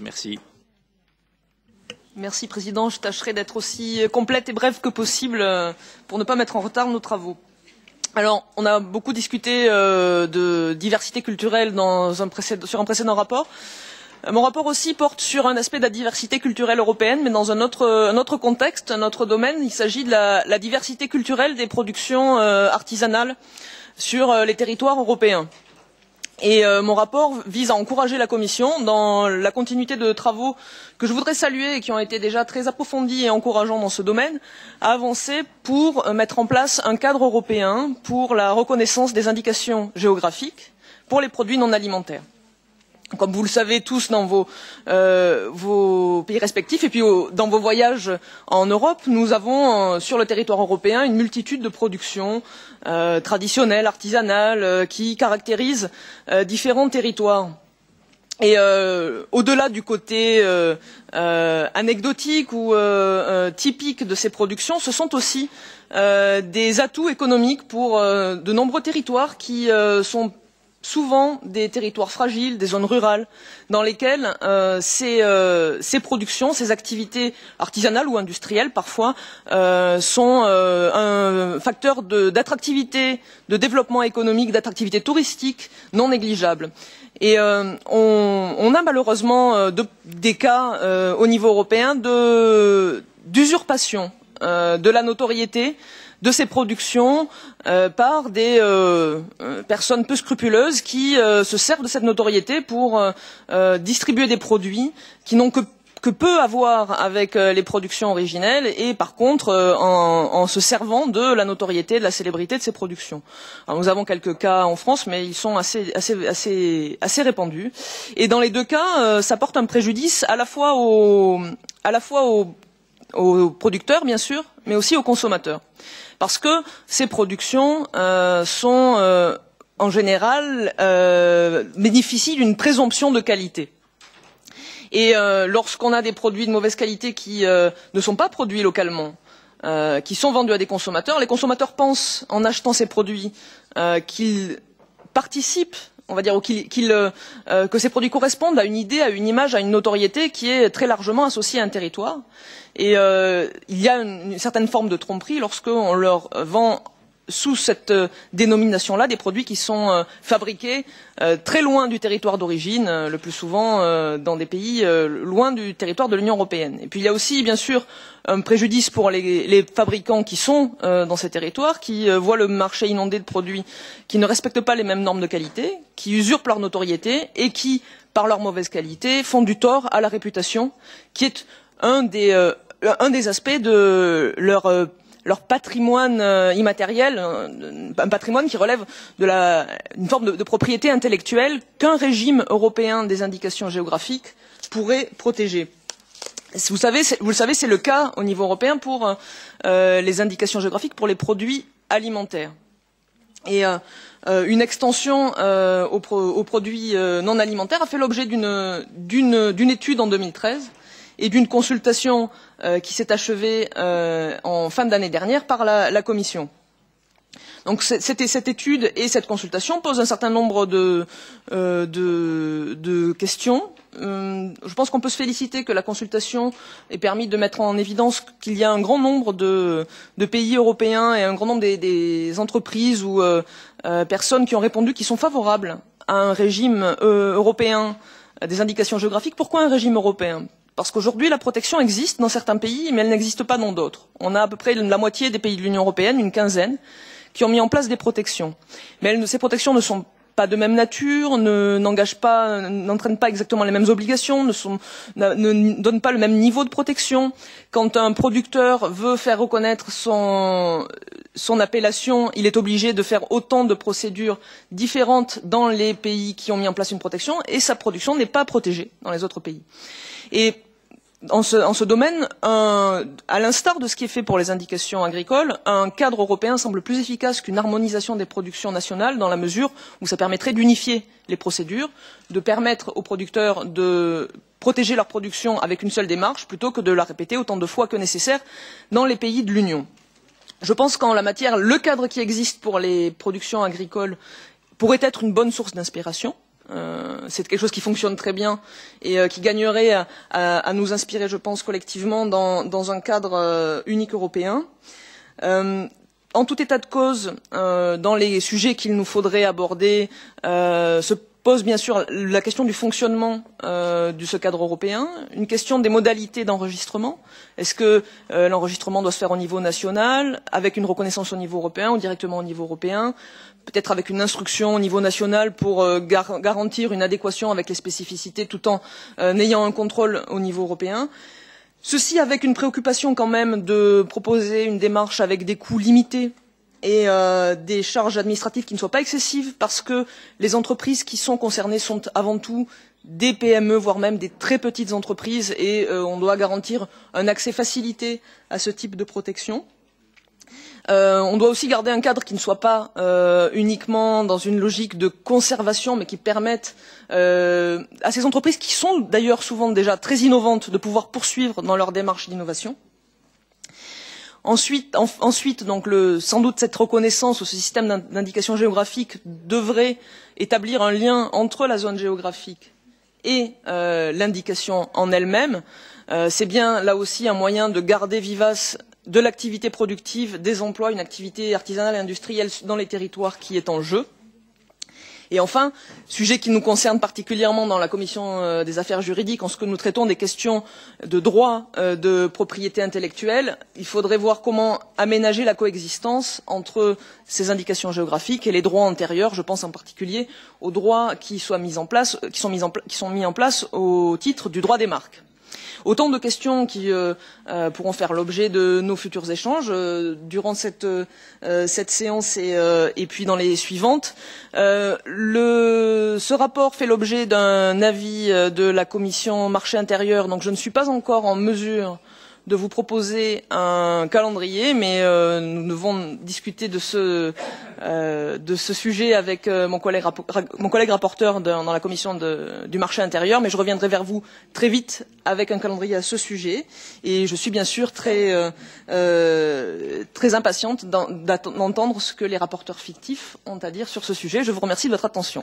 Merci. Merci, Président. Je tâcherai d'être aussi complète et brève que possible pour ne pas mettre en retard nos travaux. Alors, on a beaucoup discuté de diversité culturelle sur un précédent rapport. Mon rapport aussi porte sur un aspect de la diversité culturelle européenne, mais dans un autre contexte, un autre domaine. Il s'agit de la diversité culturelle des productions artisanales sur les territoires européens. Et mon rapport vise à encourager la Commission, dans la continuité de travaux que je voudrais saluer et qui ont été déjà très approfondis et encourageants dans ce domaine, à avancer pour mettre en place un cadre européen pour la reconnaissance des indications géographiques pour les produits non alimentaires. Comme vous le savez tous dans vos pays respectifs et puis dans vos voyages en Europe, nous avons sur le territoire européen une multitude de productions traditionnelles, artisanales, qui caractérisent différents territoires. Et au-delà du côté anecdotique ou typique de ces productions, ce sont aussi des atouts économiques pour de nombreux territoires qui sont souvent des territoires fragiles, des zones rurales, dans lesquelles ces productions, ces activités artisanales ou industrielles parfois, sont un facteur d'attractivité, de développement économique, d'attractivité touristique non négligeable. Et on a malheureusement des cas au niveau européen d'usurpation de la notoriété de ces productions par des personnes peu scrupuleuses qui se servent de cette notoriété pour distribuer des produits qui n'ont que peu à voir avec les productions originelles et par contre en se servant de la notoriété, de la célébrité de ces productions. Alors, nous avons quelques cas en France, mais ils sont assez répandus. Et dans les deux cas, ça porte un préjudice à la fois aux producteurs, bien sûr, mais aussi aux consommateurs. Parce que ces productions sont en général bénéficient d'une présomption de qualité. Et lorsqu'on a des produits de mauvaise qualité qui ne sont pas produits localement, qui sont vendus à des consommateurs, les consommateurs pensent, en achetant ces produits, qu'ils participent, on va dire, que ces produits correspondent à une idée, à une image, à une notoriété qui est très largement associée à un territoire. Et il y a une certaine forme de tromperie lorsqu'on leur vend sous cette dénomination-là des produits qui sont fabriqués très loin du territoire d'origine, le plus souvent dans des pays loin du territoire de l'Union européenne. Et puis il y a aussi, bien sûr, un préjudice pour les fabricants qui sont dans ces territoires, qui voient le marché inondé de produits qui ne respectent pas les mêmes normes de qualité, qui usurpent leur notoriété et qui, par leur mauvaise qualité, font du tort à la réputation, qui est un des aspects de leur patrimoine immatériel, un patrimoine qui relève d'une forme de propriété intellectuelle qu'un régime européen des indications géographiques pourrait protéger. Vous le savez, c'est le cas au niveau européen pour les indications géographiques pour les produits alimentaires. Et une extension aux produits non alimentaires a fait l'objet d'une étude en 2013 et d'une consultation qui s'est achevée en fin d'année dernière par la Commission. Donc cette étude et cette consultation posent un certain nombre de questions. Je pense qu'on peut se féliciter que la consultation ait permis de mettre en évidence qu'il y a un grand nombre de pays européens et un grand nombre des entreprises ou personnes qui ont répondu qui sont favorables à un régime européen des indications géographiques. Pourquoi un régime européen ? Parce qu'aujourd'hui, la protection existe dans certains pays, mais elle n'existe pas dans d'autres. On a à peu près la moitié des pays de l'Union européenne, une quinzaine, qui ont mis en place des protections. Mais ces protections ne sont pas de même nature, n'entraînent pas exactement les mêmes obligations, ne donnent pas le même niveau de protection. Quand un producteur veut faire reconnaître son appellation, il est obligé de faire autant de procédures différentes dans les pays qui ont mis en place une protection, et sa production n'est pas protégée dans les autres pays. Et en ce domaine, à l'instar de ce qui est fait pour les indications agricoles, un cadre européen semble plus efficace qu'une harmonisation des productions nationales dans la mesure où ça permettrait d'unifier les procédures, de permettre aux producteurs de protéger leur production avec une seule démarche plutôt que de la répéter autant de fois que nécessaire dans les pays de l'Union. Je pense qu'en la matière, le cadre qui existe pour les productions agricoles pourrait être une bonne source d'inspiration. C'est quelque chose qui fonctionne très bien et qui gagnerait à nous inspirer, je pense, collectivement dans un cadre unique européen. En tout état de cause, dans les sujets qu'il nous faudrait aborder, se pose bien sûr la question du fonctionnement de ce cadre européen, une question des modalités d'enregistrement. Est-ce que l'enregistrement doit se faire au niveau national, avec une reconnaissance au niveau européen ou directement au niveau européen, peut-être avec une instruction au niveau national pour garantir une adéquation avec les spécificités tout en ayant un contrôle au niveau européen. Ceci avec une préoccupation quand même de proposer une démarche avec des coûts limités et des charges administratives qui ne soient pas excessives, parce que les entreprises qui sont concernées sont avant tout des PME, voire même des très petites entreprises, et on doit garantir un accès facilité à ce type de protection. On doit aussi garder un cadre qui ne soit pas uniquement dans une logique de conservation, mais qui permette à ces entreprises, qui sont d'ailleurs souvent déjà très innovantes, de pouvoir poursuivre dans leur démarche d'innovation. Ensuite, donc sans doute cette reconnaissance ou ce système d'indication géographique devrait établir un lien entre la zone géographique et l'indication en elle-même. C'est bien là aussi un moyen de garder vivace de l'activité productive, des emplois, une activité artisanale et industrielle dans les territoires qui est en jeu. Et enfin, sujet qui nous concerne particulièrement dans la commission des affaires juridiques, en ce que nous traitons des questions de droit de propriété intellectuelle, il faudrait voir comment aménager la coexistence entre ces indications géographiques et les droits antérieurs. Je pense en particulier aux droits qui sont mis en place au titre du droit des marques. Autant de questions qui pourront faire l'objet de nos futurs échanges durant cette séance et puis dans les suivantes. Ce rapport fait l'objet d'un avis de la commission marché intérieur, donc je ne suis pas encore en mesure de vous proposer un calendrier, mais nous devons discuter de ce sujet avec mon collègue rapporteur dans la commission du marché intérieur, mais je reviendrai vers vous très vite avec un calendrier à ce sujet, et je suis bien sûr très impatiente d'entendre ce que les rapporteurs fictifs ont à dire sur ce sujet. Je vous remercie de votre attention.